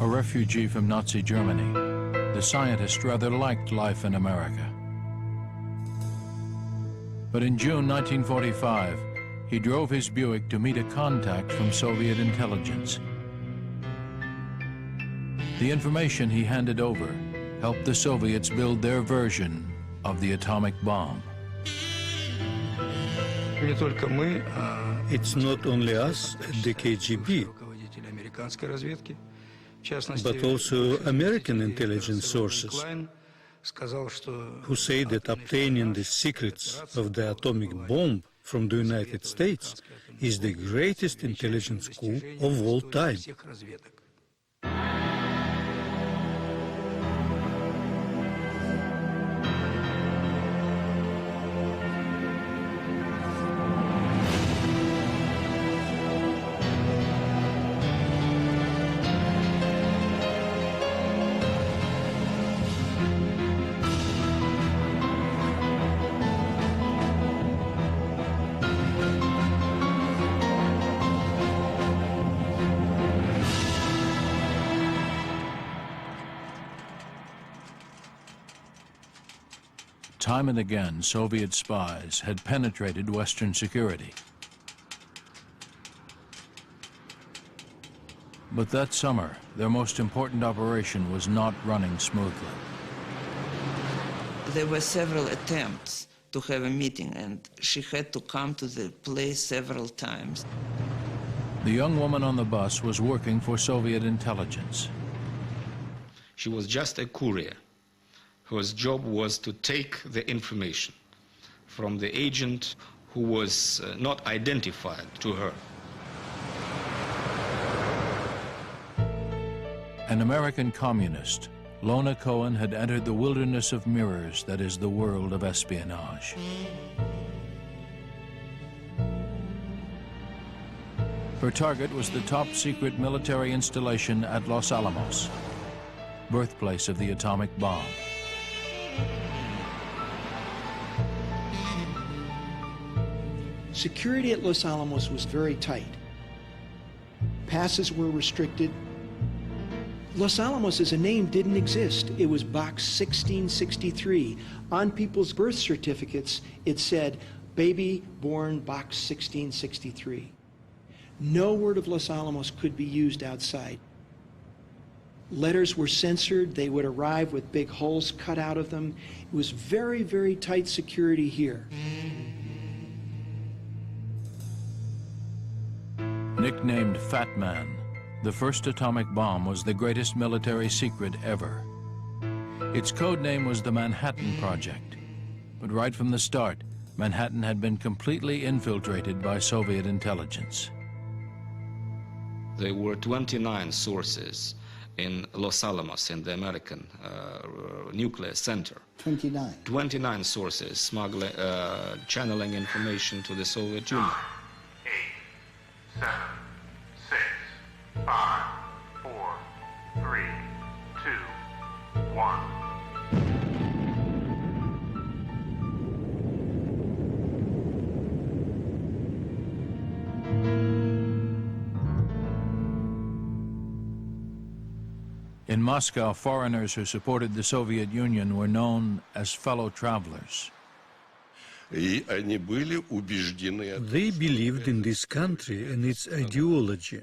A refugee from Nazi Germany, the scientist rather liked life in America. But in June 1945, he drove his Buick to meet a contact from Soviet intelligence. The information he handed over helped the Soviets build their version of the atomic bomb. It's not only us at the KGB, but also American intelligence sources who say that obtaining the secrets of the atomic bomb from the United States is the greatest intelligence coup of all time. Time and again, Soviet spies had penetrated Western security. But that summer, their most important operation was not running smoothly. There were several attempts to have a meeting, and she had to come to the place several times. The young woman on the bus was working for Soviet intelligence. She was just a courier whose job was to take the information from the agent who was not identified to her. An American communist, Lona Cohen had entered the wilderness of mirrors that is the world of espionage. Her target was the top-secret military installation at Los Alamos, birthplace of the atomic bomb. Security at Los Alamos was very tight. Passes were restricted. Los Alamos as a name didn't exist. It was Box 1663. On people's birth certificates, it said, baby born Box 1663. No word of Los Alamos could be used outside. Letters were censored. They would arrive with big holes cut out of them. It was very, very tight security here. Nicknamed Fat Man, the first atomic bomb was the greatest military secret ever. Its code name was the Manhattan Project. But right from the start, Manhattan had been completely infiltrated by Soviet intelligence. There were 29 sources in Los Alamos, in the American nuclear center. 29? 29 sources smuggling, channeling information to the Soviet Union. 7, 6, 5, 4, 3, 2, 1. In Moscow, foreigners who supported the Soviet Union were known as fellow travelers. They believed in this country and its ideology.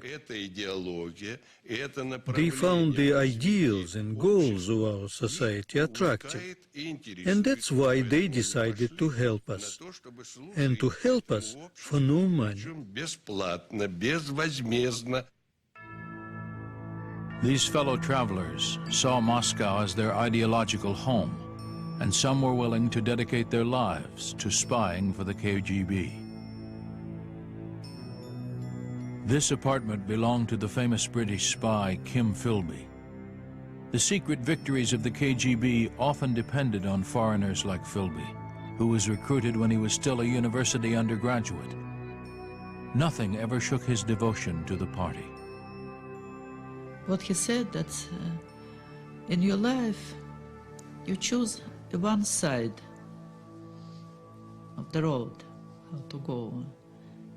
They found the ideals and goals of our society attractive. And that's why they decided to help us. And to help us for no money. These fellow travelers saw Moscow as their ideological home, and some were willing to dedicate their lives to spying for the KGB. This apartment belonged to the famous British spy Kim Philby. The secret victories of the KGB often depended on foreigners like Philby, who was recruited when he was still a university undergraduate. Nothing ever shook his devotion to the party. What he said that in your life you choose one side of the road, how to go.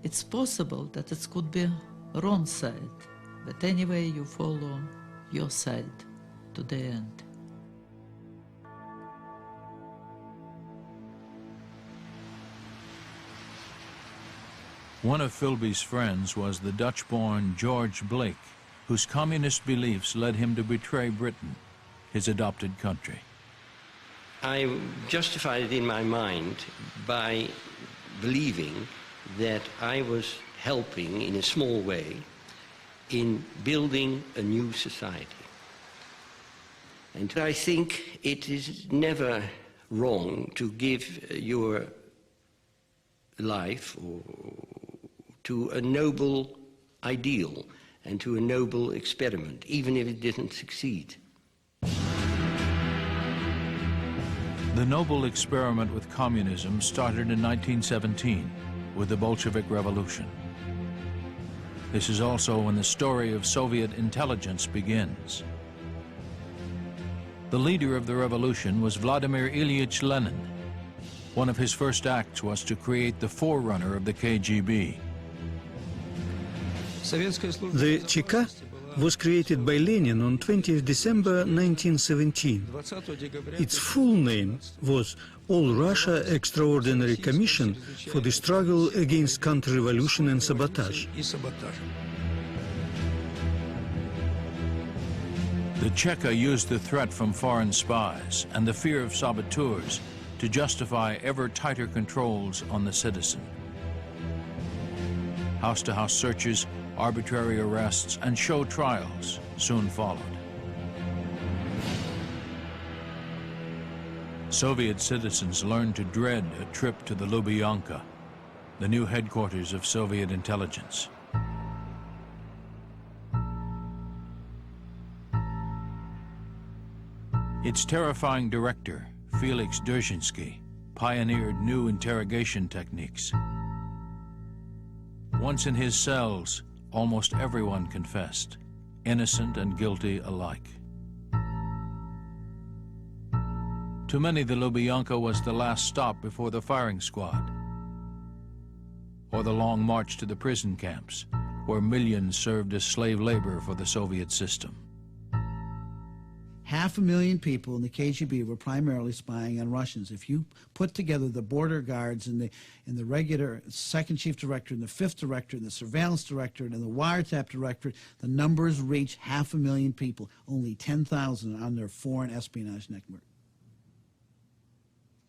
It's possible that it could be wrong side, but anyway you follow your side to the end. One of Philby's friends was the Dutch-born George Blake, whose communist beliefs led him to betray Britain, his adopted country. I justified it in my mind by believing that I was helping in a small way in building a new society. And I think it is never wrong to give your life to a noble ideal and to a noble experiment, even if it didn't succeed. The noble experiment with communism started in 1917 with the Bolshevik Revolution. This is also when the story of Soviet intelligence begins. The leader of the revolution was Vladimir Ilyich Lenin. One of his first acts was to create the forerunner of the KGB. The ЧК was created by Lenin on 20th December 1917. Its full name was All Russia Extraordinary Commission for the Struggle Against Counter-Revolution and Sabotage. The Cheka used the threat from foreign spies and the fear of saboteurs to justify ever tighter controls on the citizen. House-to-house searches, arbitrary arrests, and show trials soon followed. Soviet citizens learned to dread a trip to the Lubyanka, the new headquarters of Soviet intelligence. Its terrifying director, Felix Dzerzhinsky, pioneered new interrogation techniques. Once in his cells, almost everyone confessed, innocent and guilty alike. To many, the Lubyanka was the last stop before the firing squad, or the long march to the prison camps, where millions served as slave labor for the Soviet system. 500,000 people in the KGB were primarily spying on Russians. If you put together the border guards and the regular second chief director and the fifth director and the surveillance director and the wiretap director, the numbers reach 500,000 people. Only 10,000 on their foreign espionage network.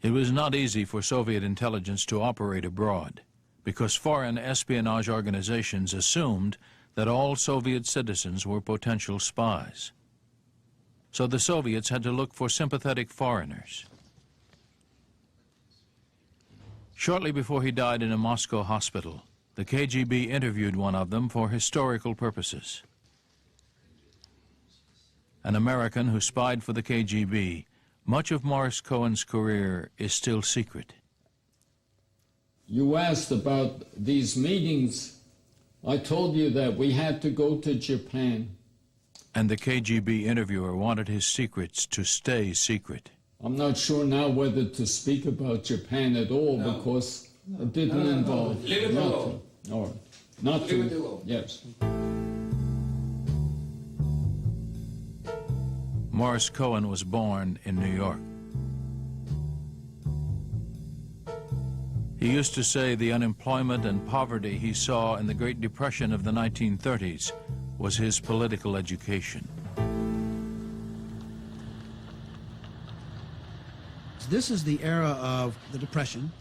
It was not easy for Soviet intelligence to operate abroad because foreign espionage organizations assumed that all Soviet citizens were potential spies. So the Soviets had to look for sympathetic foreigners. Shortly before he died in a Moscow hospital, the KGB interviewed one of them for historical purposes. An American who spied for the KGB, much of Morris Cohen's career is still secret. You asked about these meetings. I told you that we had to go to Japan. And the KGB interviewer wanted his secrets to stay secret. I'm not sure now whether to speak about Japan at all because it didn't involve. Leave it alone. All right. Not Leave to. it alone. Yes. Morris Cohen was born in New York. He used to say the unemployment and poverty he saw in the Great Depression of the 1930s was his political education. This is the era of the Depression.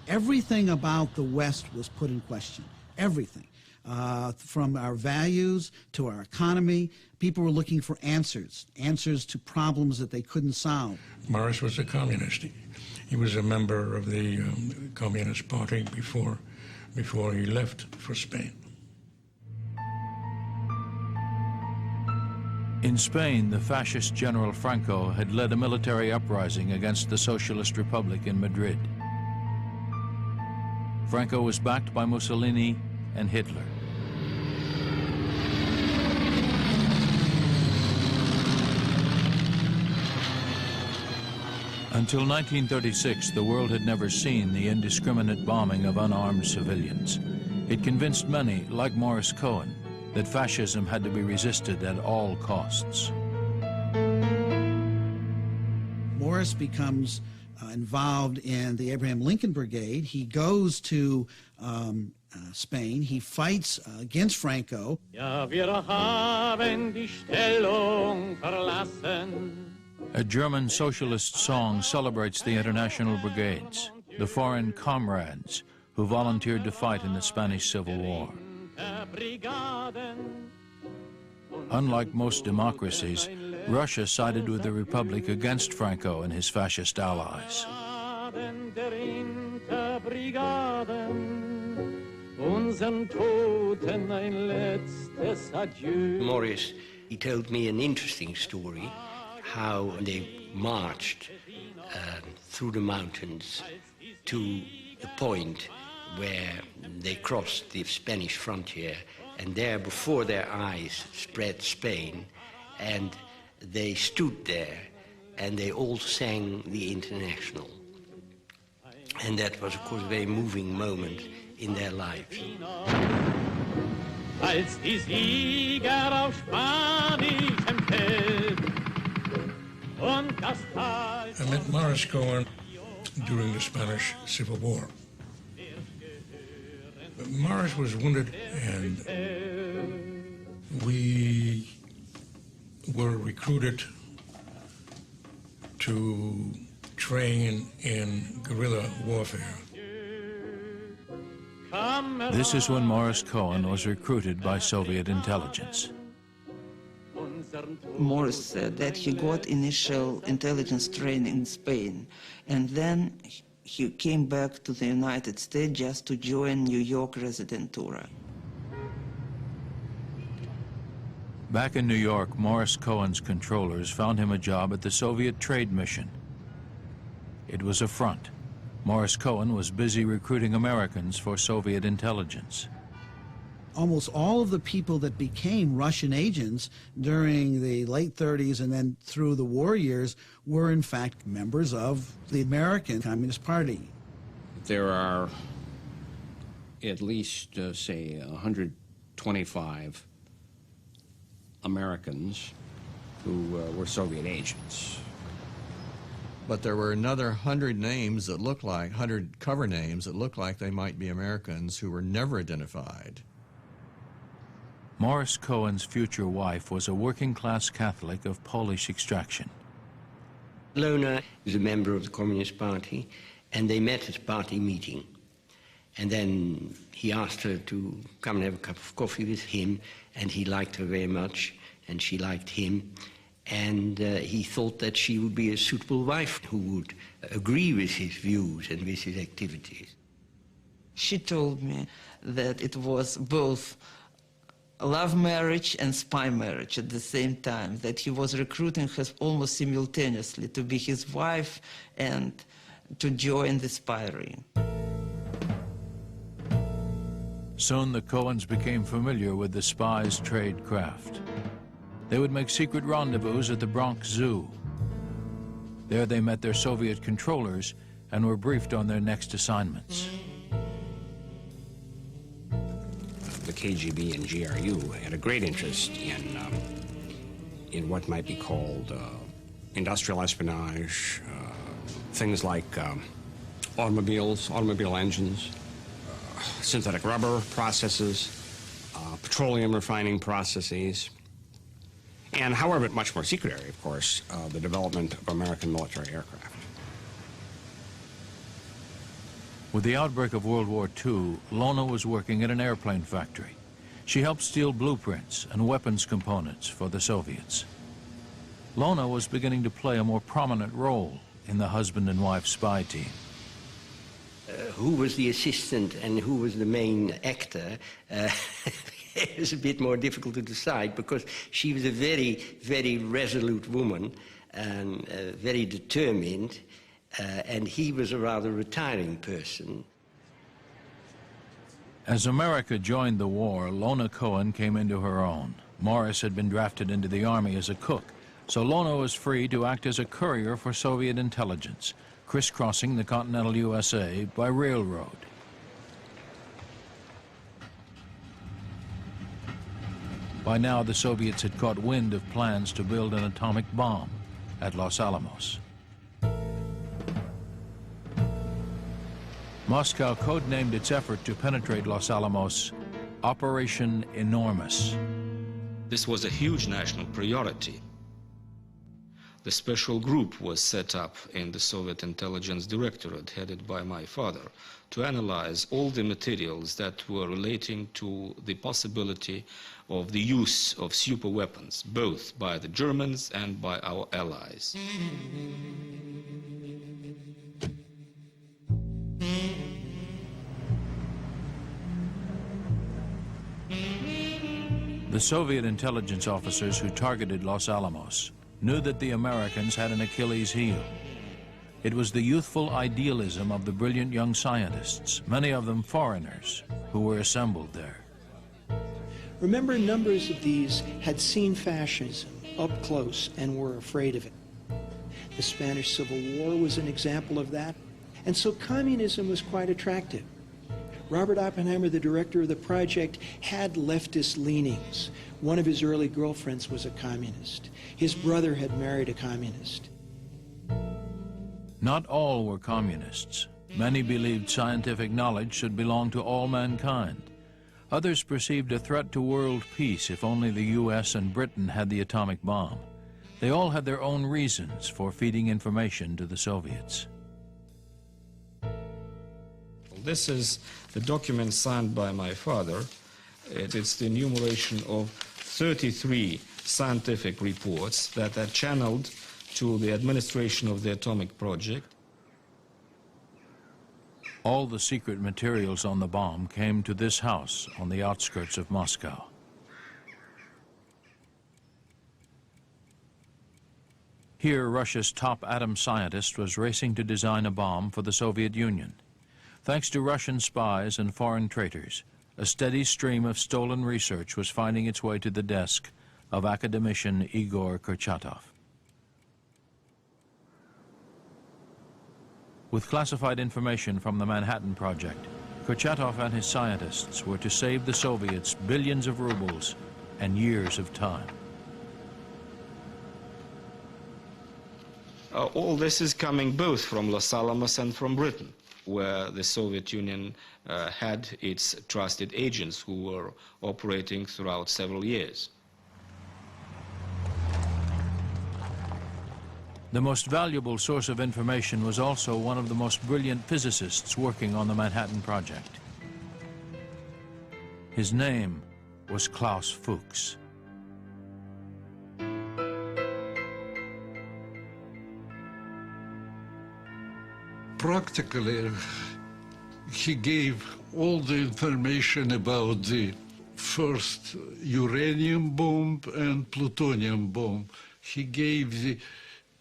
Everything about the West was put in question. Everything. From our values to our economy, people were looking for answers to problems that they couldn't solve. Morris was a communist. He was a member of the Communist Party before he left for Spain. In Spain, the fascist General Franco had led a military uprising against the Socialist Republic in Madrid. Franco was backed by Mussolini and Hitler. Until 1936, the world had never seen the indiscriminate bombing of unarmed civilians. It convinced many, like Morris Cohen, that fascism had to be resisted at all costs. Morris becomes involved in the Abraham Lincoln Brigade. He goes to Spain. He fights against Franco. A German socialist song celebrates the international brigades, the foreign comrades who volunteered to fight in the Spanish Civil War. Unlike most democracies, Russia sided with the Republic against Franco and his fascist allies. Morris, he told me an interesting story, how they marched through the mountains to the point where they crossed the Spanish frontier, and there before their eyes spread Spain, and they stood there and they all sang the International. And that was, of course, a very moving moment in their lives. Als die Sieger auf spanischem Feld und das Tal. I met Morris Cohen during the Spanish Civil War. Morris was wounded, and we were recruited to train in guerrilla warfare. This is when Morris Cohen was recruited by Soviet intelligence. Morris said that he got initial intelligence training in Spain, and then he came back to the United States just to join New York residentura. Back in New York, Morris Cohen's controllers found him a job at the Soviet Trade Mission. It was a front. Morris Cohen was busy recruiting Americans for Soviet intelligence. Almost all of the people that became Russian agents during the late 30s and then through the war years were in fact members of the American Communist Party. There are at least, say, 125 Americans who were Soviet agents. But there were another 100 names that looked like, 100 cover names that looked like they might be Americans who were never identified. Morris Cohen's future wife was a working-class Catholic of Polish extraction. Lona is a member of the Communist Party, and they met at a party meeting. And then he asked her to come and have a cup of coffee with him, and he liked her very much, and she liked him. And he thought that she would be a suitable wife who would agree with his views and with his activities. She told me that it was both love marriage and spy marriage at the same time, that he was recruiting her almost simultaneously to be his wife and to join the spy ring. Soon the Cohens became familiar with the spy's trade craft. They would make secret rendezvous at the Bronx Zoo. There they met their Soviet controllers and were briefed on their next assignments. The KGB and GRU had a great interest in what might be called industrial espionage, things like automobiles, automobile engines, synthetic rubber processes, petroleum refining processes, and however much more secret area, of course, the development of American military aircraft. With the outbreak of World War II, Lona was working at an airplane factory. She helped steal blueprints and weapons components for the Soviets. Lona was beginning to play a more prominent role in the husband and wife spy team. Who was the assistant and who was the main actor? It was a bit more difficult to decide because she was a very, very resolute woman and very determined, and he was a rather retiring person. As America joined the war, Lona Cohen came into her own. Morris had been drafted into the army as a cook, so Lona was free to act as a courier for Soviet intelligence, crisscrossing the continental USA by railroad. By now, the Soviets had caught wind of plans to build an atomic bomb at Los Alamos. Moscow codenamed its effort to penetrate Los Alamos Operation Enormous. This was a huge national priority. The special group was set up in the Soviet Intelligence Directorate, headed by my father, to analyze all the materials that were relating to the possibility of the use of super weapons, both by the Germans and by our allies. The Soviet intelligence officers who targeted Los Alamos knew that the Americans had an Achilles heel. It was the youthful idealism of the brilliant young scientists, many of them foreigners, who were assembled there. Remember, numbers of these had seen fascism up close and were afraid of it. The Spanish Civil War was an example of that, and so communism was quite attractive. Robert Oppenheimer, the director of the project, had leftist leanings. One of his early girlfriends was a communist. His brother had married a communist. Not all were communists. Many believed scientific knowledge should belong to all mankind. Others perceived a threat to world peace if only the US and Britain had the atomic bomb. They all had their own reasons for feeding information to the Soviets. This is the document signed by my father. It's the enumeration of 33 scientific reports that are channeled to the administration of the atomic project. All the secret materials on the bomb came to this house on the outskirts of Moscow. Here, Russia's top atom scientist was racing to design a bomb for the Soviet Union. Thanks to Russian spies and foreign traitors, a steady stream of stolen research was finding its way to the desk of academician Igor Kurchatov. With classified information from the Manhattan Project, Kurchatov and his scientists were to save the Soviets billions of rubles and years of time. All this is coming both from Los Alamos and from Britain, where the Soviet Union had its trusted agents who were operating throughout several years. The most valuable source of information was also one of the most brilliant physicists working on the Manhattan Project. His name was Klaus Fuchs. Practically, he gave all the information about the first uranium bomb and plutonium bomb. He gave the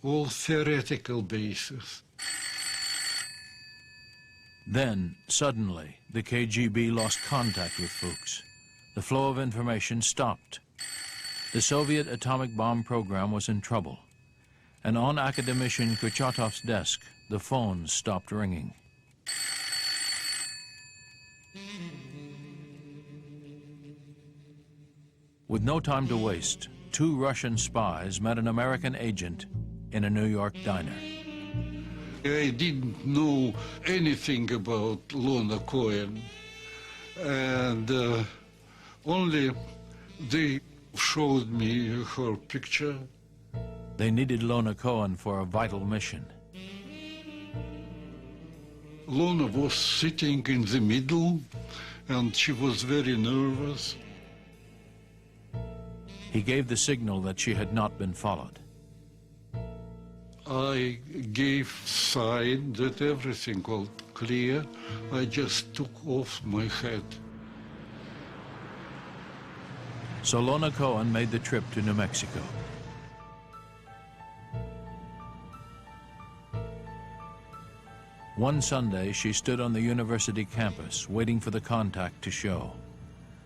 all theoretical basis. Then, suddenly, the KGB lost contact with Fuchs. The flow of information stopped. The Soviet atomic bomb program was in trouble. And on academician Kurchatov's desk, the phones stopped ringing. With no time to waste, 2 Russian spies met an American agent in a New York diner. I didn't know anything about Lorna Cohen, and only they showed me her picture. They needed Lorna Cohen for a vital mission. Lorna was sitting in the middle, and she was very nervous. He gave the signal that she had not been followed. I gave sign that everything was clear. I just took off my hat. So Lorna Cohen made the trip to New Mexico. One Sunday, she stood on the university campus, waiting for the contact to show.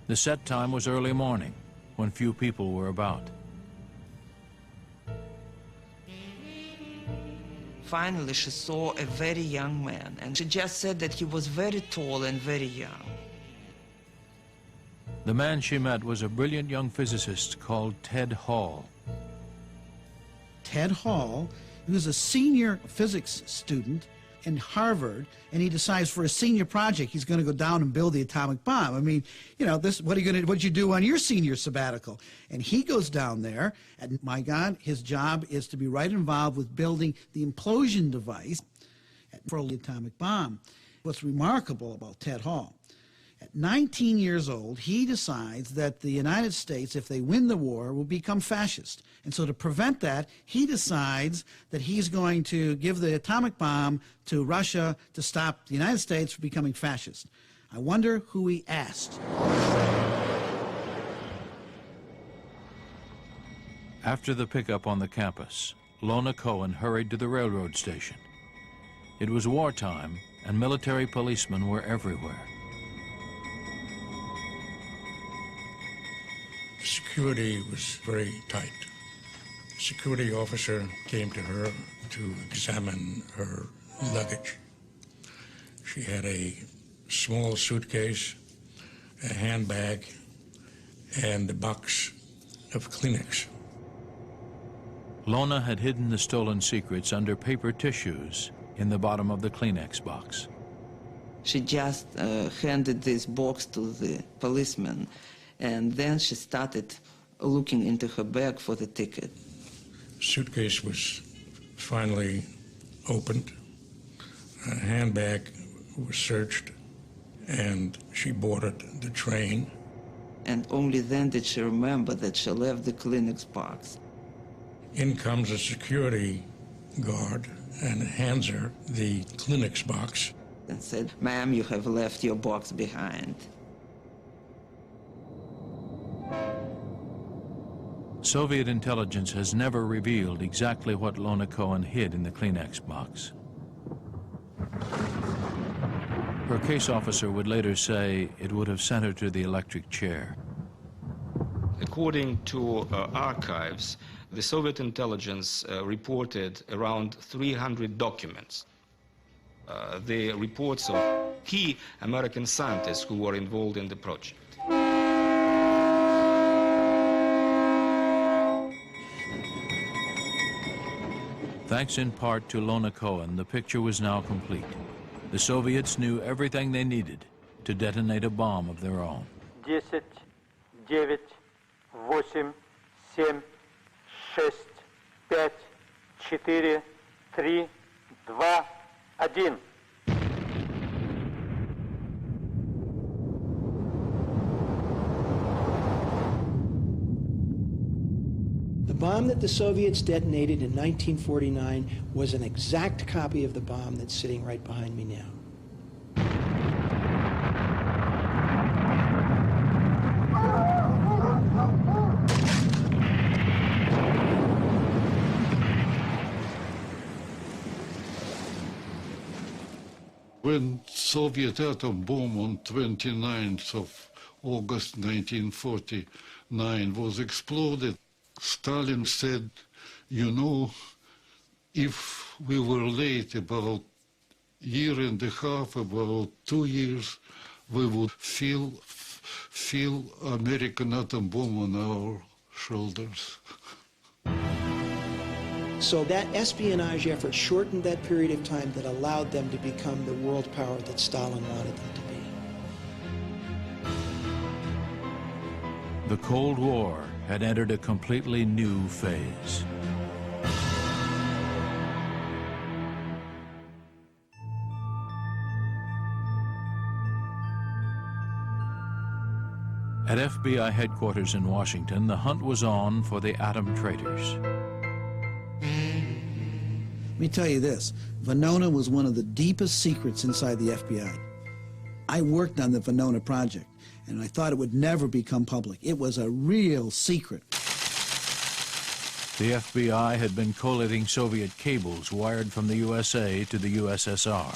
The set time was early morning, when few people were about. Finally, she saw a very young man, and she just said that he was very tall and very young. The man she met was a brilliant young physicist called Ted Hall. Ted Hall, he was a senior physics student in Harvard, and he decides for a senior project he's going to go down and build the atomic bomb. I mean, you know, this, what'd you do on your senior sabbatical? And he goes down there, and my God, his job is to be right involved with building the implosion device for the atomic bomb. What's remarkable about Ted Hall, at 19 years old, he decides that the United States, if they win the war, will become fascist. And so to prevent that, he decides that he's going to give the atomic bomb to Russia to stop the United States from becoming fascist. I wonder who he asked. After the pickup on the campus, Lorna Cohen hurried to the railroad station. It was wartime, and military policemen were everywhere. Security was very tight. A security officer came to her to examine her luggage. She had a small suitcase, a handbag, and a box of Kleenex. Lorna had hidden the stolen secrets under paper tissues in the bottom of the Kleenex box. She just handed this box to the policeman, and then she started looking into her bag for the ticket. The suitcase was finally opened. A handbag was searched, and she boarded the train. And only then did she remember that she left the Kleenex box. In comes a security guard and hands her the Kleenex box. And said, "Ma'am, you have left your box behind." Soviet intelligence has never revealed exactly what Lorna Cohen hid in the Kleenex box. Her case officer would later say it would have sent her to the electric chair. According to archives, the Soviet intelligence reported around 300 documents. The reports of key American scientists who were involved in the project. Thanks in part to Lorna Cohen, the picture was now complete. The Soviets knew everything they needed to detonate a bomb of their own. 10, 9, 8, 7, 6, 5, 4, 3, 2, 1. The bomb that the Soviets detonated in 1949 was an exact copy of the bomb that's sitting right behind me now. When Soviet atom bomb on 29th of August 1949 was exploded, Stalin said, you know, if we were late about a year and a half, about 2 years, we would feel American atom bomb on our shoulders. So that espionage effort shortened that period of time that allowed them to become the world power that Stalin wanted them to be. The Cold War had entered a completely new phase. At FBI headquarters in Washington, the hunt was on for the atom traitors. Let me tell you this, Venona was one of the deepest secrets inside the FBI. I worked on the Venona project, and I thought it would never become public. It was a real secret. The FBI had been collating Soviet cables wired from the USA to the USSR.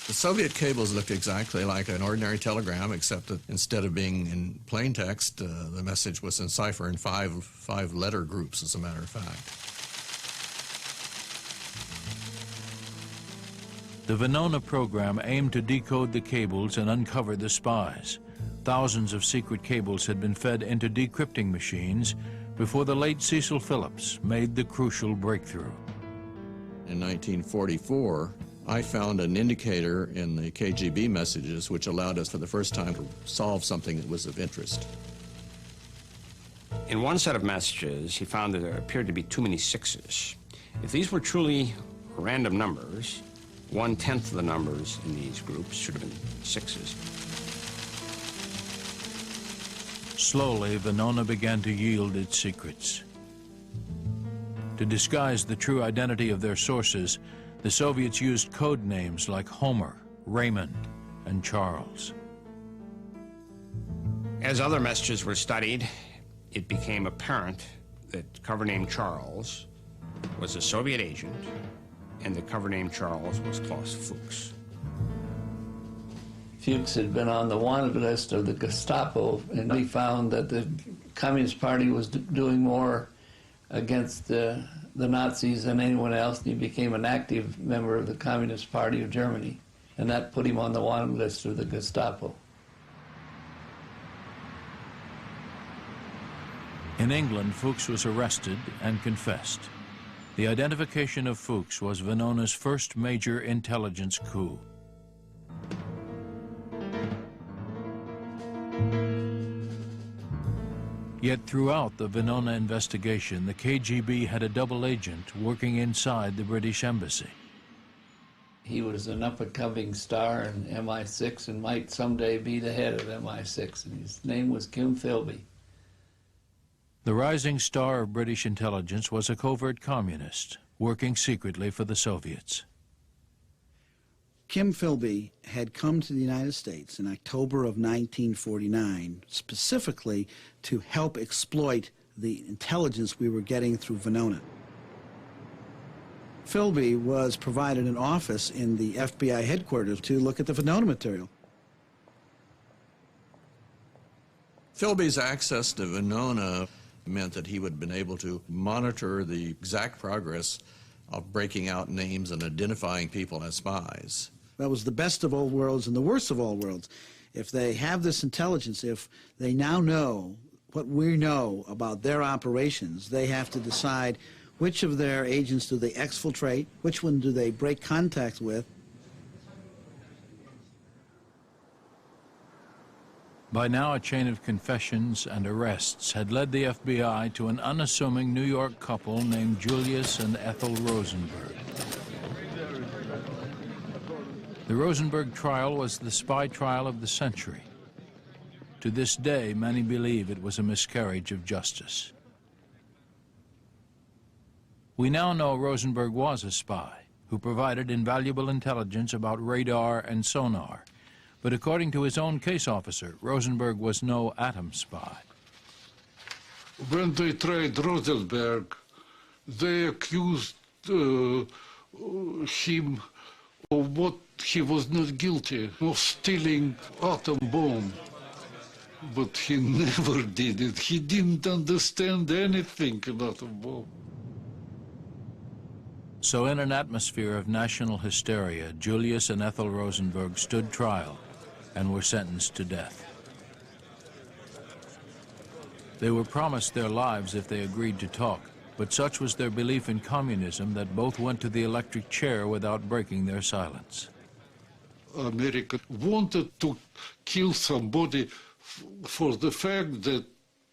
The Soviet cables looked exactly like an ordinary telegram, except that instead of being in plain text, the message was in cipher in five letter groups, as a matter of fact. The Venona program aimed to decode the cables and uncover the spies. Thousands of secret cables had been fed into decrypting machines before the late Cecil Phillips made the crucial breakthrough. In 1944, I found an indicator in the KGB messages which allowed us for the first time to solve something that was of interest. In one set of messages, he found that there appeared to be too many sixes. If these were truly random numbers, 1/10 of the numbers in these groups should have been sixes. Slowly, Venona began to yield its secrets. To disguise the true identity of their sources, the Soviets used code names like Homer, Raymond, and Charles. As other messages were studied, it became apparent that cover name Charles was a Soviet agent, and the cover name Charles was Klaus Fuchs. Fuchs had been on the wanted list of the Gestapo, and we found that the Communist Party was doing more against the Nazis than anyone else, and he became an active member of the Communist Party of Germany, and that put him on the wanted list of the Gestapo. In England, Fuchs was arrested and confessed. The identification of Fuchs was Venona's first major intelligence coup. Yet throughout the Venona investigation, the KGB had a double agent working inside the British embassy. He was an up-and-coming star in MI6 and might someday be the head of MI6, and his name was Kim Philby. The rising star of British intelligence was a covert communist, working secretly for the Soviets. Kim Philby had come to the United States in October of 1949 specifically to help exploit the intelligence we were getting through Venona. Philby was provided an office in the FBI headquarters to look at the Venona material. Philby's access to Venona meant that he would have been able to monitor the exact progress of breaking out names and identifying people as spies. That was the best of all worlds and the worst of all worlds. If they have this intelligence, if they now know what we know about their operations, they have to decide which of their agents do they exfiltrate, which one do they break contact with. By now, a chain of confessions and arrests had led the FBI to an unassuming New York couple named Julius and Ethel Rosenberg. The Rosenberg trial was the spy trial of the century. To this day, many believe it was a miscarriage of justice. We now know Rosenberg was a spy who provided invaluable intelligence about radar and sonar. But according to his own case officer, Rosenberg was no atom spy. When they tried Rosenberg, they accused him of what he was not guilty of, stealing atom bomb. But he never did it. He didn't understand anything about atom bomb. So in an atmosphere of national hysteria, Julius and Ethel Rosenberg stood trial and were sentenced to death. They were promised their lives if they agreed to talk, but such was their belief in communism that both went to the electric chair without breaking their silence. America wanted to kill somebody for the fact that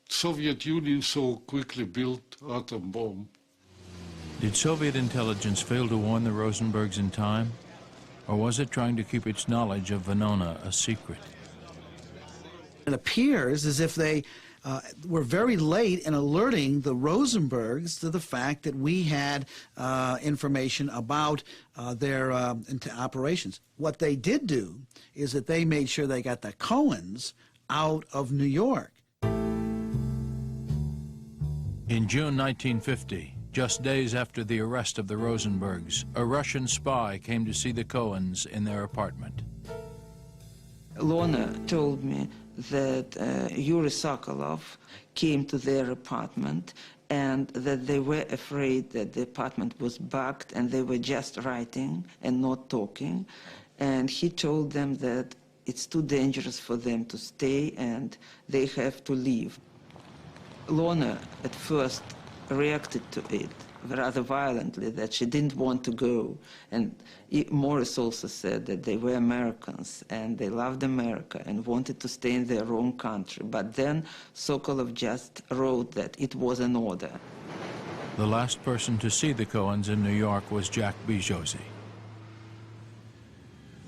Soviet Union so quickly built atom bomb. Did Soviet intelligence fail to warn the Rosenbergs in time? Or was it trying to keep its knowledge of Venona a secret? It appears as if they were very late in alerting the Rosenbergs to the fact that we had information about their operations. What they did do is that they made sure they got the Cohens out of New York. In June 1950, just days after the arrest of the Rosenbergs, a Russian spy came to see the Cohens in their apartment. Lorna told me that Yuri Sokolov came to their apartment and that they were afraid that the apartment was bugged and they were just writing and not talking. And he told them that it's too dangerous for them to stay and they have to leave. Lorna at first reacted to it rather violently, that she didn't want to go. And Morris also said that they were Americans and they loved America and wanted to stay in their own country. But then Sokolov just wrote that it was an order. The last person to see the Cohens in New York was Jack Bijosi.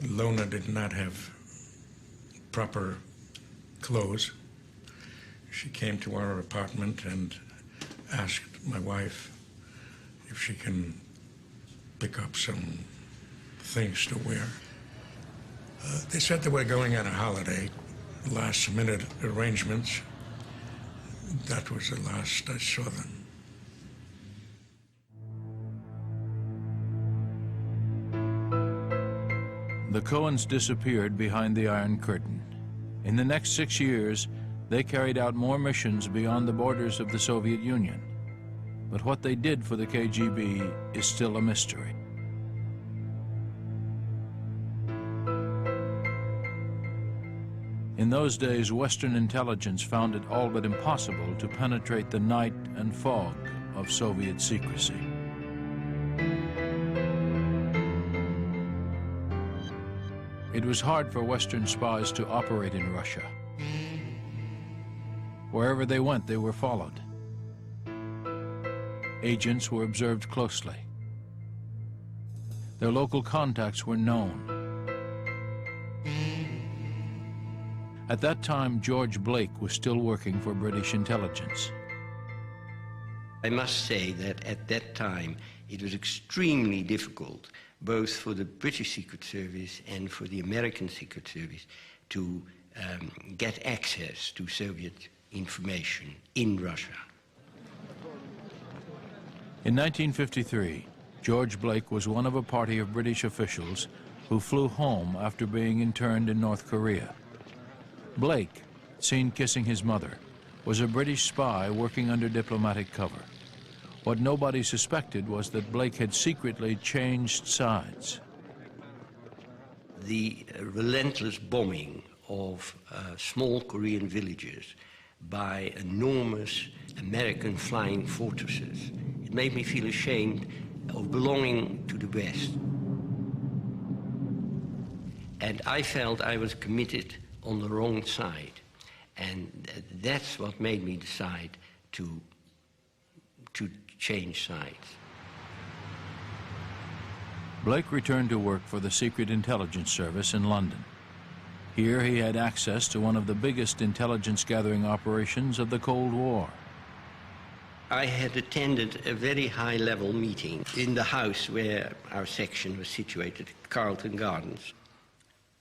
Lona did not have proper clothes. She came to our apartment and asked my wife if she can pick up some things to wear. They said they were going on a holiday, last-minute arrangements. That was the last I saw them. The Cohens disappeared behind the Iron Curtain. In the next 6 years, they carried out more missions beyond the borders of the Soviet Union. But what they did for the KGB is still a mystery. In those days, Western intelligence found it all but impossible to penetrate the night and fog of Soviet secrecy. It was hard for Western spies to operate in Russia. Wherever they went, they were followed. Agents were observed closely. Their local contacts were known. At that time, George Blake was still working for British intelligence. I must say that at that time, it was extremely difficult, both for the British Secret Service and for the American Secret Service, to get access to Soviet information in Russia. In 1953, George Blake was one of a party of British officials who flew home after being interned in North Korea. Blake, seen kissing his mother, was a British spy working under diplomatic cover. What nobody suspected was that Blake had secretly changed sides. The relentless bombing of small Korean villages by enormous American flying fortresses, it made me feel ashamed of belonging to the West. And I felt I was committed on the wrong side. And that's what made me decide to change sides. Blake returned to work for the Secret Intelligence Service in London. Here he had access to one of the biggest intelligence-gathering operations of the Cold War. I had attended a very high-level meeting in the house where our section was situated, Carlton Gardens,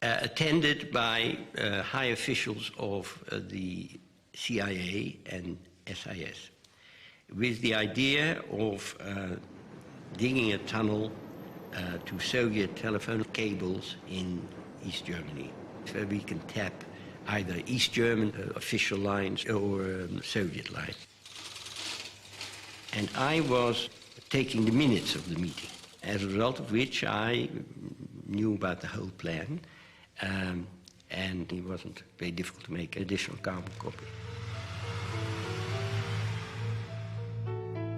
attended by high officials of the CIA and SIS, with the idea of digging a tunnel to Soviet telephone cables in East Germany, so we can tap either East German official lines or Soviet lines. And I was taking the minutes of the meeting, as a result of which I knew about the whole plan, and it wasn't very difficult to make additional carbon copies.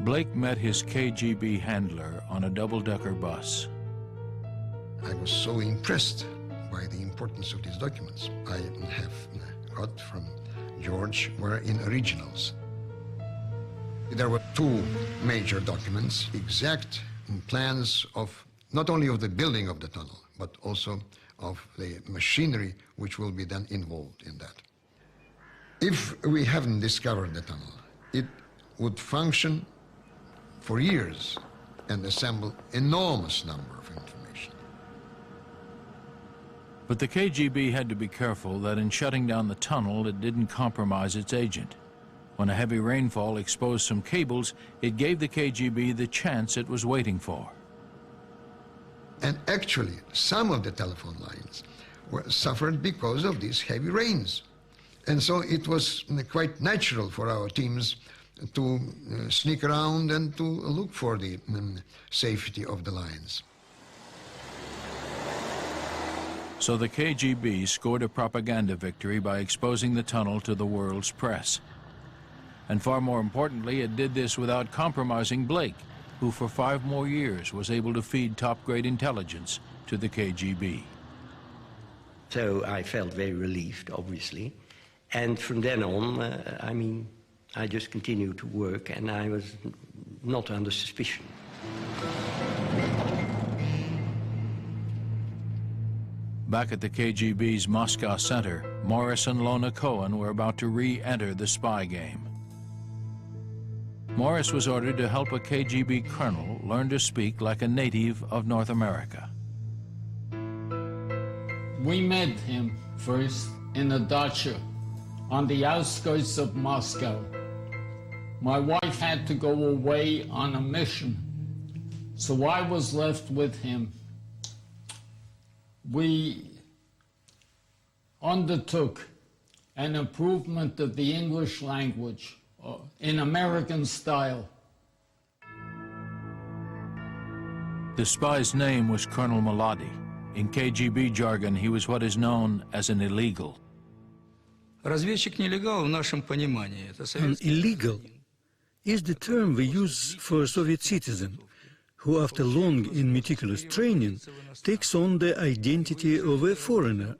Blake met his KGB handler on a double-decker bus. I was so impressed by the importance of these documents. I have got from George were in originals. There were two major documents, exact plans of not only of the building of the tunnel, but also of the machinery which will be then involved in that. If we haven't discovered the tunnel, it would function for years and assemble enormous number of information. But the KGB had to be careful that in shutting down the tunnel, it didn't compromise its agent. When a heavy rainfall exposed some cables, it gave the KGB the chance it was waiting for. And actually, some of the telephone lines suffered because of these heavy rains. And so it was quite natural for our teams to sneak around and to look for the safety of the lines. So the KGB scored a propaganda victory by exposing the tunnel to the world's press. And far more importantly, it did this without compromising Blake, who for 5 more years was able to feed top-grade intelligence to the KGB. So I felt very relieved, obviously. And from then on, I just continued to work, and I was not under suspicion. Back at the KGB's Moscow center, Morris and Lona Cohen were about to re-enter the spy game. Morris was ordered to help a KGB colonel learn to speak like a native of North America. We met him first in a dacha on the outskirts of Moscow. My wife had to go away on a mission, so I was left with him. We undertook an improvement of the English language in American style. The spy's name was Colonel Muladi. In KGB jargon, he was what is known as an illegal. An illegal is the term we use for a Soviet citizen who, after long and meticulous training, takes on the identity of a foreigner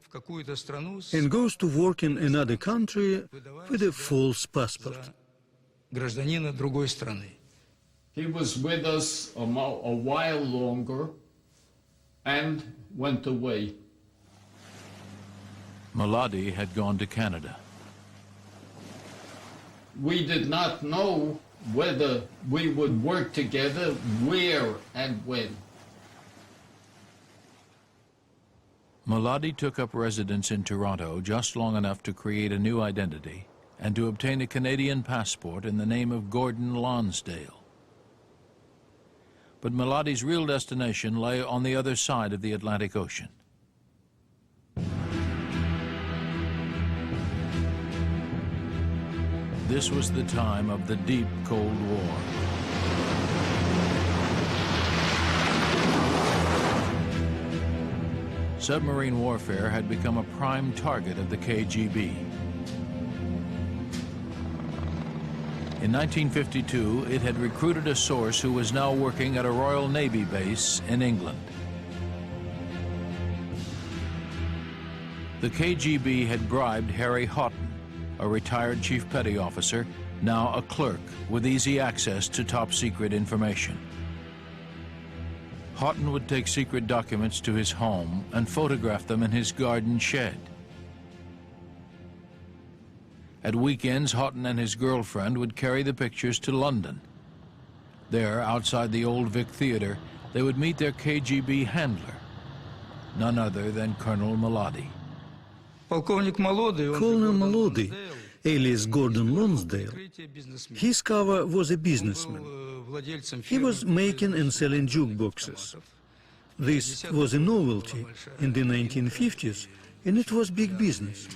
and goes to work in another country with a false passport. He was with us a while longer and went away. Muladi had gone to Canada. We did not know whether we would work together, where and when. Muladi took up residence in Toronto just long enough to create a new identity and to obtain a Canadian passport in the name of Gordon Lonsdale. But Muladi's real destination lay on the other side of the Atlantic Ocean. This was the time of the deep Cold War. Submarine warfare had become a prime target of the KGB. In 1952, it had recruited a source who was now working at a Royal Navy base in England. The KGB had bribed Harry Houghton, a retired chief petty officer, now a clerk with easy access to top-secret information. Houghton would take secret documents to his home and photograph them in his garden shed. At weekends, Houghton and his girlfriend would carry the pictures to London. There, outside the Old Vic Theatre, they would meet their KGB handler, none other than Colonel Muladi. Colonel Muladi, alias Gordon Lonsdale, his cover was a businessman. He was making and selling jukeboxes. This was a novelty in the 1950s, and it was big business.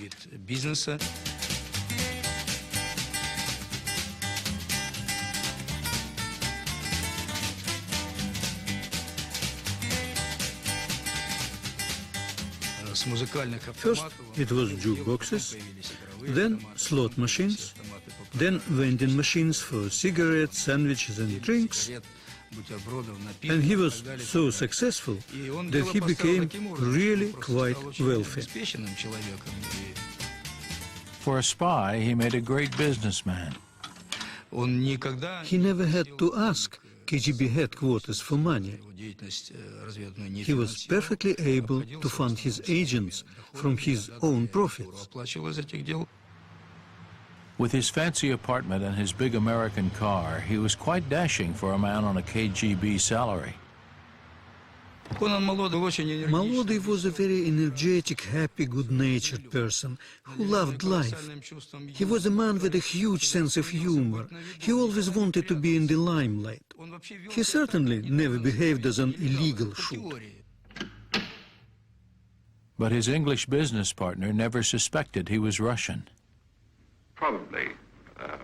First, it was jukeboxes, then slot machines, then vending machines for cigarettes, sandwiches and drinks. And he was so successful that he became really quite wealthy. For a spy, he made a great businessman. He never had to ask KGB headquarters for money. He was perfectly able to fund his agents from his own profits. With his fancy apartment and his big American car, he was quite dashing for a man on a KGB salary. Muladi was a very energetic, happy, good-natured person who loved life. He was a man with a huge sense of humor. He always wanted to be in the limelight. He certainly never behaved as an illegal shoot. But his English business partner never suspected he was Russian. Probably a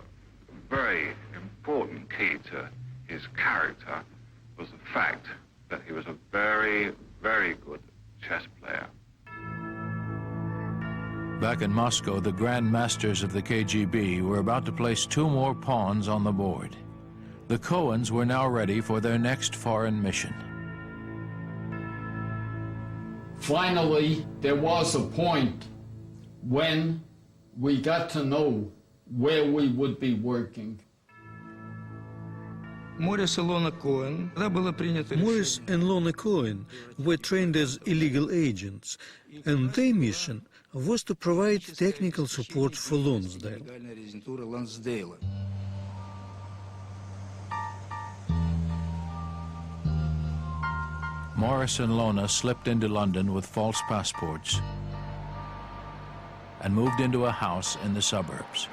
very important key to his character was the fact that he was a very, very good chess player. Back in Moscow, the Grand Masters of the KGB were about to place 2 more pawns on the board. The Cohens were now ready for their next foreign mission. Finally, there was a point when we got to know where we would be working. Morris and Lorna Cohen were trained as illegal agents, and their mission was to provide technical support for Lonsdale. Morris and Lorna slipped into London with false passports and moved into a house in the suburbs.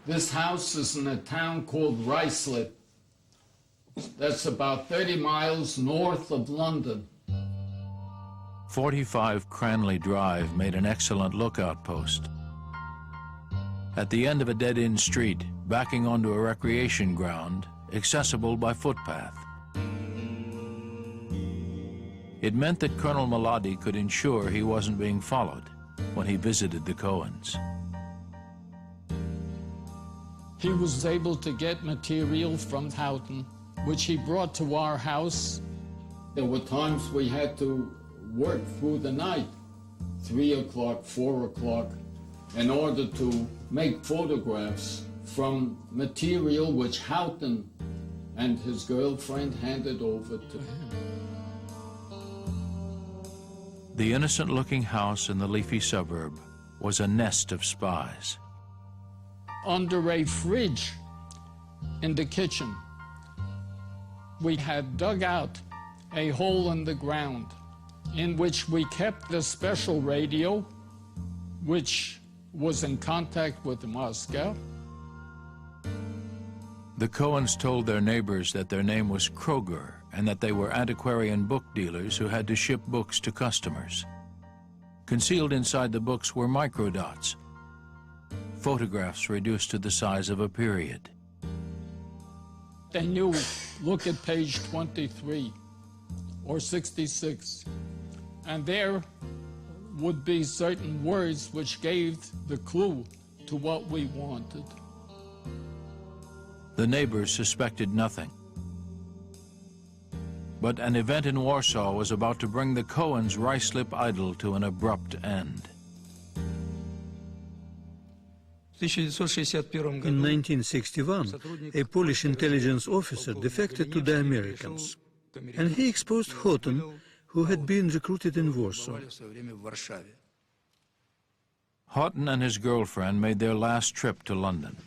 This house is in a town called Ruislip. That's about 30 miles north of London. 45 Cranley Drive made an excellent lookout post. At the end of a dead-end street, backing onto a recreation ground, accessible by footpath. It meant that Colonel Muladi could ensure he wasn't being followed when he visited the Cohens. He was able to get material from Houghton, which he brought to our house. There were times we had to work through the night, 3 o'clock, 4 o'clock, in order to make photographs from material which Houghton and his girlfriend handed over to him. The innocent-looking house in the leafy suburb was a nest of spies. Under a fridge in the kitchen, we had dug out a hole in the ground in which we kept the special radio, which was in contact with Moscow. The Cohens told their neighbors that their name was Kroger and that they were antiquarian book dealers who had to ship books to customers. Concealed inside the books were microdots, photographs reduced to the size of a period. They knew, look at page 23 or 66, and there would be certain words which gave the clue to what we wanted. The neighbors suspected nothing. But an event in Warsaw was about to bring the Cohens' Ruislip idyll to an abrupt end. In 1961, a Polish intelligence officer defected to the Americans, and he exposed Houghton, who had been recruited in Warsaw. Houghton and his girlfriend made their last trip to London.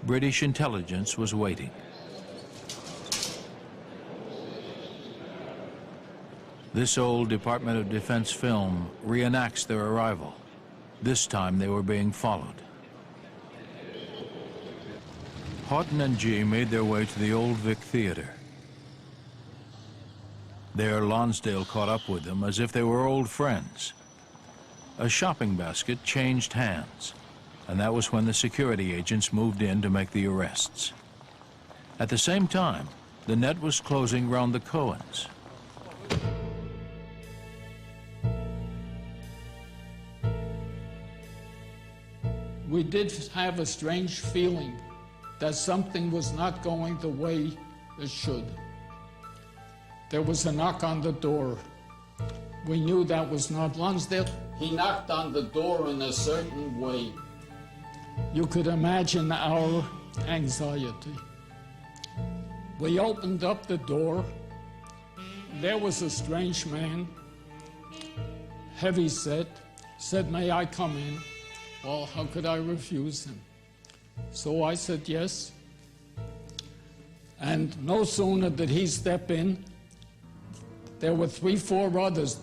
British intelligence was waiting. This old Department of Defense film reenacts their arrival. This time they were being followed. Houghton and G made their way to the Old Vic Theatre. There, Lonsdale caught up with them as if they were old friends. A shopping basket changed hands, and that was when the security agents moved in to make the arrests. At the same time, the net was closing round the Cohens. We did have a strange feeling that something was not going the way it should. There was a knock on the door. We knew that was not Lonsdale. He knocked on the door in a certain way. You could imagine our anxiety. We opened up the door. There was a strange man, heavy set, said, "May I come in?" Well, how could I refuse him? So I said yes. And no sooner did he step in, there were 3, 4 others.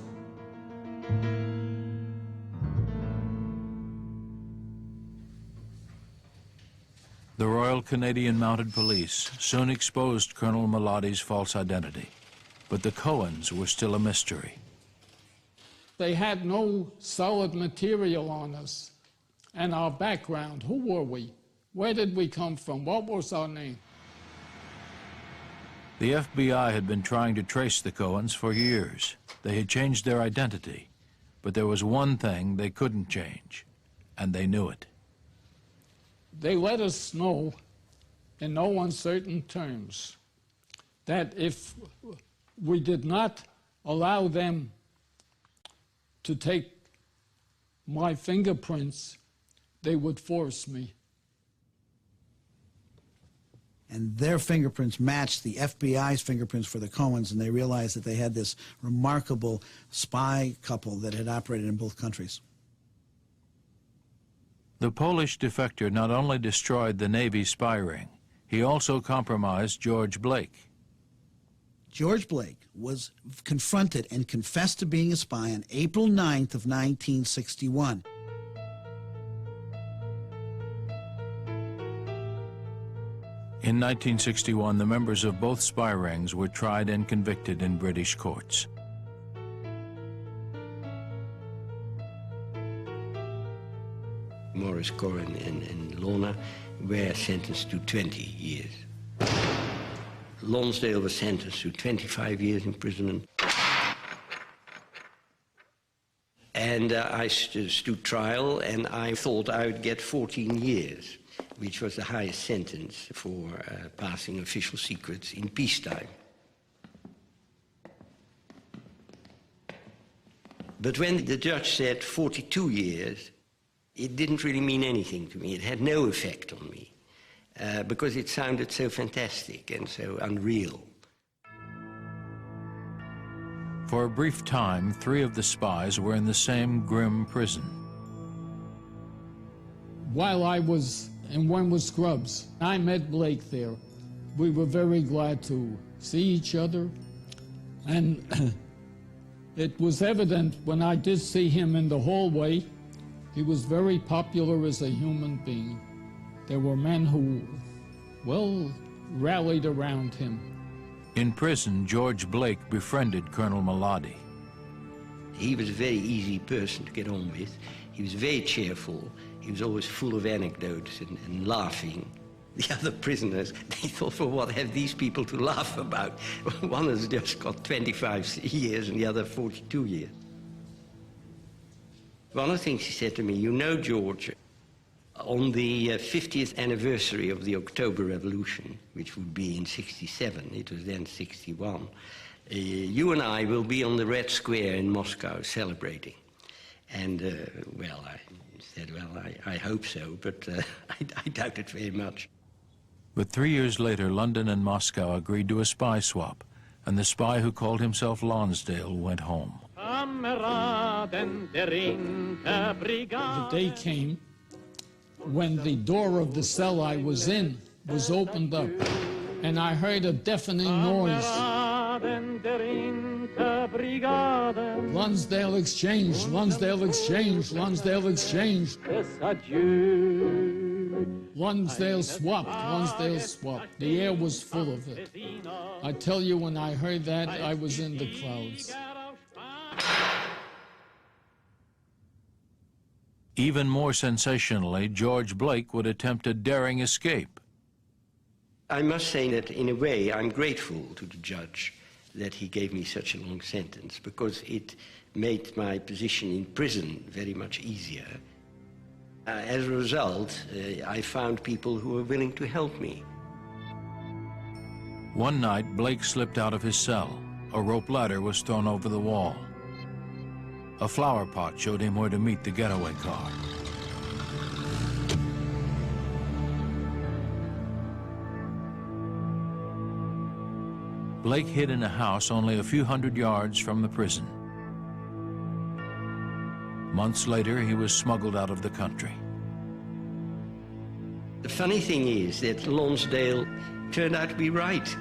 The Royal Canadian Mounted Police soon exposed Colonel Muladi's false identity, but the Cohens were still a mystery. They had no solid material on us. And our background, who were we? Where did we come from? What was our name? The FBI had been trying to trace the Cohens for years. They had changed their identity, but there was one thing they couldn't change, and they knew it. They let us know in no uncertain terms that if we did not allow them to take my fingerprints, they would force me. And their fingerprints matched the FBI's fingerprints for the Cohens, and they realized that they had this remarkable spy couple that had operated in both countries. The Polish defector not only destroyed the Navy spy ring, he also compromised George Blake. George Blake was confronted and confessed to being a spy on April 9th of 1961. In 1961, the members of both spy rings were tried and convicted in British courts. Morris, Corin, and Lorna were sentenced to 20 years. Lonsdale was sentenced to 25 years imprisonment. And I stood trial, and I thought I would get 14 years, which was the highest sentence for passing official secrets in peacetime. But when the judge said 42 years, it didn't really mean anything to me. It had no effect on me, because it sounded so fantastic and so unreal. For a brief time, 3 of the spies were in the same grim prison. While I was in Wormwood Scrubs, I met Blake there. We were very glad to see each other, and it was evident when I did see him in the hallway, he was very popular as a human being. There were men who, well, rallied around him. In prison, George Blake befriended Colonel Maladi. He was a very easy person to get on with. He was very cheerful. He was always full of anecdotes and laughing. The other prisoners, they thought, well, what have these people to laugh about? One has just got 25 years and the other 42 years. One of the things he said to me, you know, George, on the 50th anniversary of the October Revolution, which would be in 67, it was then 61, you and I will be on the Red Square in Moscow celebrating. And, well, I said, well, I hope so, but I doubt it very much. But 3 years later, London and Moscow agreed to a spy swap, and the spy who called himself Lonsdale went home. The day came when the door of the cell I was in was opened up, and I heard a deafening noise. Lonsdale Exchange, Lonsdale Exchange, Lonsdale Exchange. Lonsdale swapped, Lonsdale swapped. The air was full of it. I tell you, when I heard that, I was in the clouds. Even more sensationally, George Blake would attempt a daring escape. I must say that, in a way, I'm grateful to the judge that he gave me such a long sentence, because it made my position in prison very much easier. As a result, I found people who were willing to help me. One night, Blake slipped out of his cell. A rope ladder was thrown over the wall. A flower pot showed him where to meet the getaway car. Blake hid in a house only a few hundred yards from the prison. Months later, he was smuggled out of the country. The funny thing is that Lonsdale turned out to be right.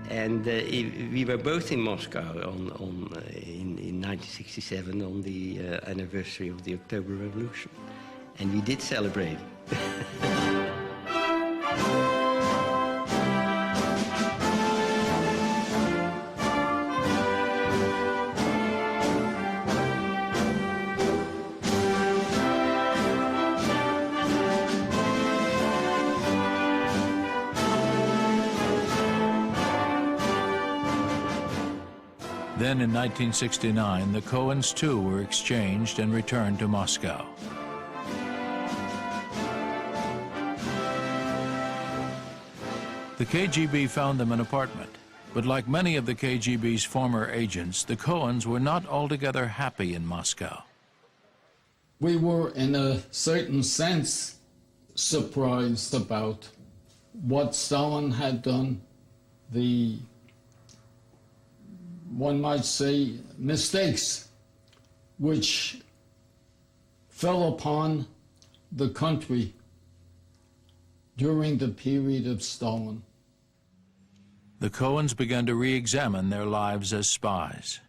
And we were both in Moscow in 1967 on the anniversary of the October Revolution. And we did celebrate. Then in 1969, the Cohens too were exchanged and returned to Moscow. The KGB found them an apartment, but like many of the KGB's former agents, the Cohens were not altogether happy in Moscow. We were, in a certain sense, surprised about what Stalin had done, the, one might say, mistakes which fell upon the country during the period of Stalin. The Cohens began to re-examine their lives as spies.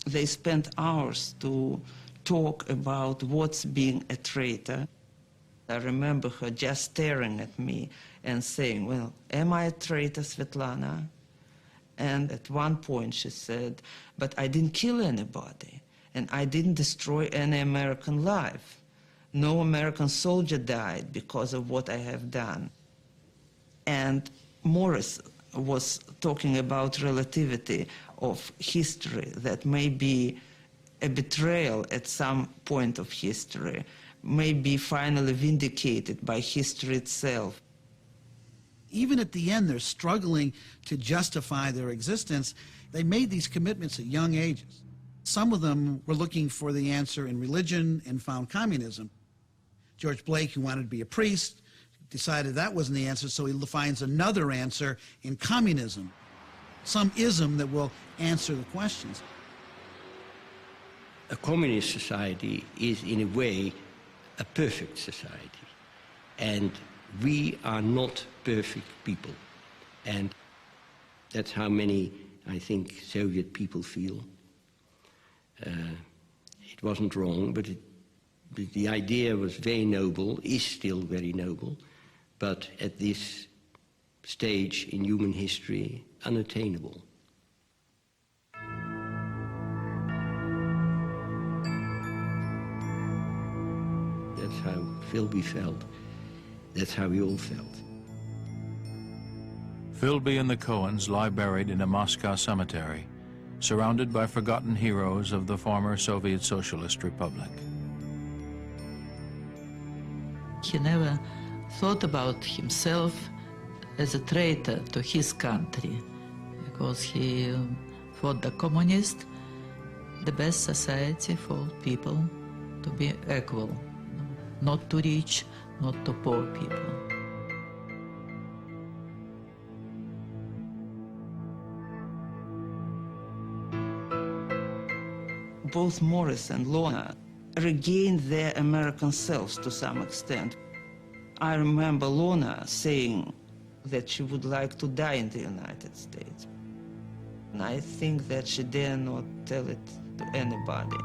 They spent hours to talk about what's being a traitor. I remember her just staring at me and saying, well, am I a traitor, Svetlana? And at one point she said, but I didn't kill anybody, and I didn't destroy any American life. No American soldier died because of what I have done. And Morris was talking about relativity of history, that may be a betrayal at some point of history, may be finally vindicated by history itself. Even at the end, they're struggling to justify their existence. They made these commitments at young ages. Some of them were looking for the answer in religion and found communism. George Blake, who wanted to be a priest, decided that wasn't the answer, so he finds another answer in communism, some ism that will answer the questions. A communist society is, in a way, a perfect society. And we are not perfect people. And that's how many, I think, Soviet people feel. It wasn't wrong, but the idea was very noble, is still very noble, but at this stage in human history, unattainable. That's how Philby felt. That's how we all felt. Philby and the Cohens lie buried in a Moscow cemetery, surrounded by forgotten heroes of the former Soviet Socialist Republic. He never thought about himself as a traitor to his country, because he thought the communist, the best society for people to be equal, not to rich, not to poor people. Both Morris and Lorna regained their American selves to some extent. I remember Lorna saying that she would like to die in the United States. And I think that she dare not tell it to anybody.